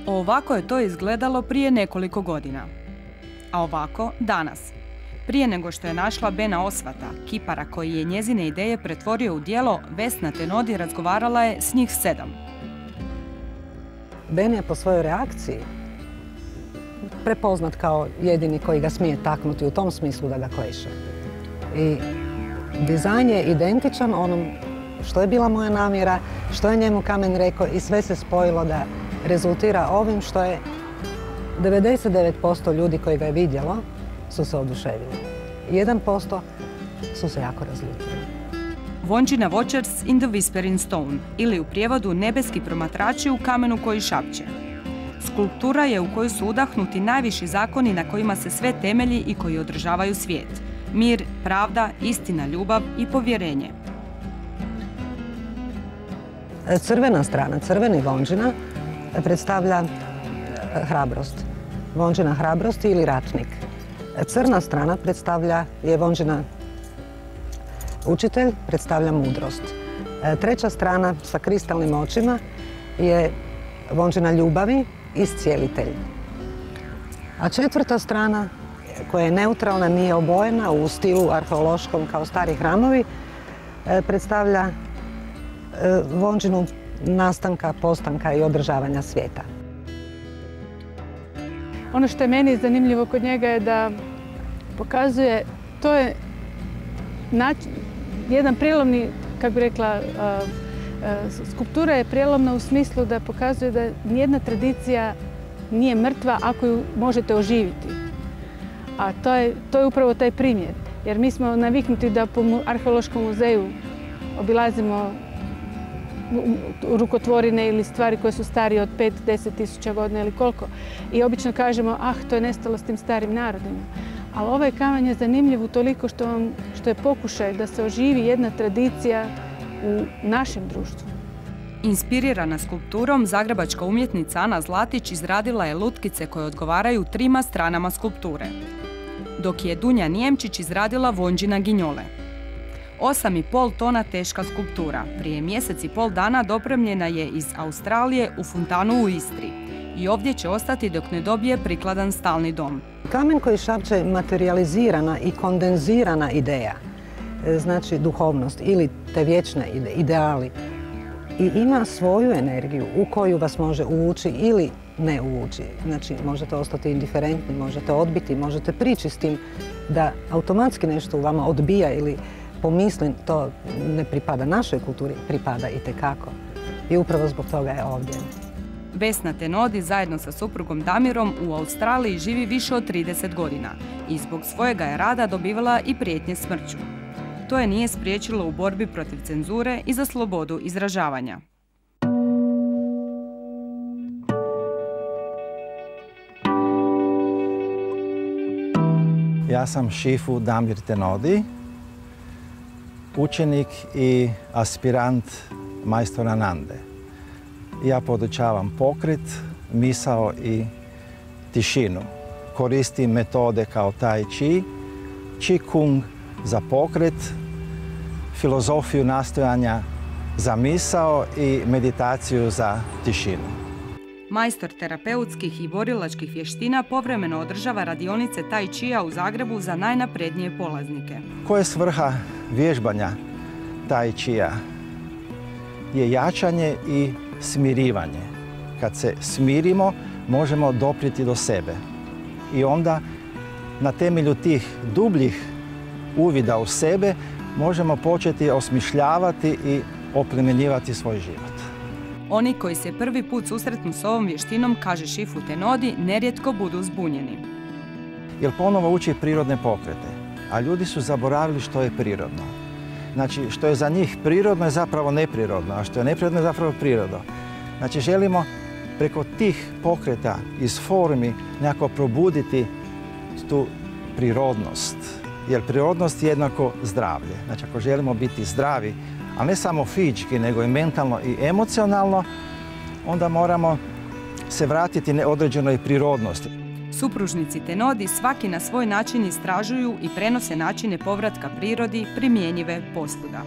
Ovako je to izgledalo prije nekoliko godina. A ovako danas. Prije nego što je našla Bena Osvata, kipara koji je njezine ideje pretvorio u djelo, Vesna Tenodi razgovarala je s njih 7. Ben je po svojoj reakciji prepoznat kao jedini koji ga smije taknuti u tom smislu da ga kleše. I dizajn je identičan onom što je bila moja namjera, što je njemu kamen rekao i sve se spojilo da rezultira ovim što je 99% ljudi koji ga je vidjelo su se oduševili. 1% su se jako razljutili. Wandjina Watchers in the Whispering Stone, ili u prijevodu Nebeski promatrači u kamenu koji šapće. Skulptura je u kojoj su udahnuti najviši zakoni na kojima se sve temelji i koji održavaju svijet. Mir, pravda, istina, ljubav i povjerenje. Crvena strana, crveni Wandjina, predstavlja hrabrost. Wandjina hrabrost ili ratnik. Crna strana je Wandjina učitelj, predstavlja mudrost. Treća strana sa kristalnim očima je Wandjina ljubavi, iscijelitelj. A četvrta strana, koja je neutralna, nije obojena, u stilu arheološkom kao stari hramovi, predstavlja Wandjinu nastanka, postanka i održavanja svijeta. Ono što je meni zanimljivo kod njega je da pokazuje, to je jedan prijelomni, kako bi rekla, skulptura je prijelomna u smislu da pokazuje da nijedna tradicija nije mrtva ako ju možete oživiti. A to je upravo taj primjer. Jer mi smo naviknuti da po arheološkom muzeju obilazimo rukotvorine ili stvari koje su starije od 5-10 tisuća godina ili koliko. I obično kažemo, to je nestalo s tim starim narodima. Ali ovaj kamen je zanimljiv utoliko što je pokušaj da se oživi jedna tradicija u našem društvu. Inspirirana skulpturom, zagrebačka umjetnica Ana Zlatić izradila je lutkice koje odgovaraju trima stranama skulpture. Dok je Dunja Nijemčić izradila Wandjina ginjole. 8,5 tona teška skulptura. Prije mjesec i pol dana dopremljena je iz Australije u Fontanu u Istri. I ovdje će ostati dok ne dobije prikladan stalni dom. Kamen koji šapće je materializirana i kondenzirana ideja, znači duhovnost ili te vječne ideali. I ima svoju energiju u koju vas može uvući ili ne uvući. Znači, možete ostati indiferentni, možete odbiti, možete prići s tim da automatski nešto u vama odbija ili pomislim, to ne pripada našoj kulturi, pripada itekako. I upravo zbog toga je ovdje. Vesna Tenodi zajedno sa suprugom Damirom u Australiji živi više od 30 godina i zbog svojega je rada dobivala i prijetnje smrću. To je nije spriječilo u borbi protiv cenzure i za slobodu izražavanja. Ja sam Shifu Damir Tenodi, učenik i aspirant majstora Nande. Ja podučavam pokret, misao i tišinu. Koristim metode kao Tai Chi, Qigong za pokret, filozofiju nastojanja za misao i meditaciju za tišinu. Majstor terapeutskih i borilačkih vještina povremeno održava radionice Tai Chia u Zagrebu za najnaprednije polaznike. Koja je svrha vježbanja Tai Chia? Je jačanje i smirivanje. Kad se smirimo, možemo doprijeti do sebe. I onda na temelju tih dubljih uvida u sebe možemo početi osmišljavati i oplemenjivati svoj život. Oni koji se prvi put susretnu s ovom vještinom, kaže Shifu Tenodi, nerijetko budu zbunjeni. Jer ponovo uči prirodne pokrete, a ljudi su zaboravili što je prirodno. Znači, što je za njih prirodno je zapravo neprirodno, a što je neprirodno je zapravo prirodno. Znači, želimo preko tih pokreta iz formi nekako probuditi tu prirodnost. Jer prirodnost je jednako zdravlje. Znači, ako želimo biti zdravi, a ne samo fizički, nego i mentalno i emocionalno, onda moramo se vratiti određenoj prirodnosti. Supružnici Tenodi svaki na svoj način istražuju i prenose načine povratka prirodi primjenjive posvuda.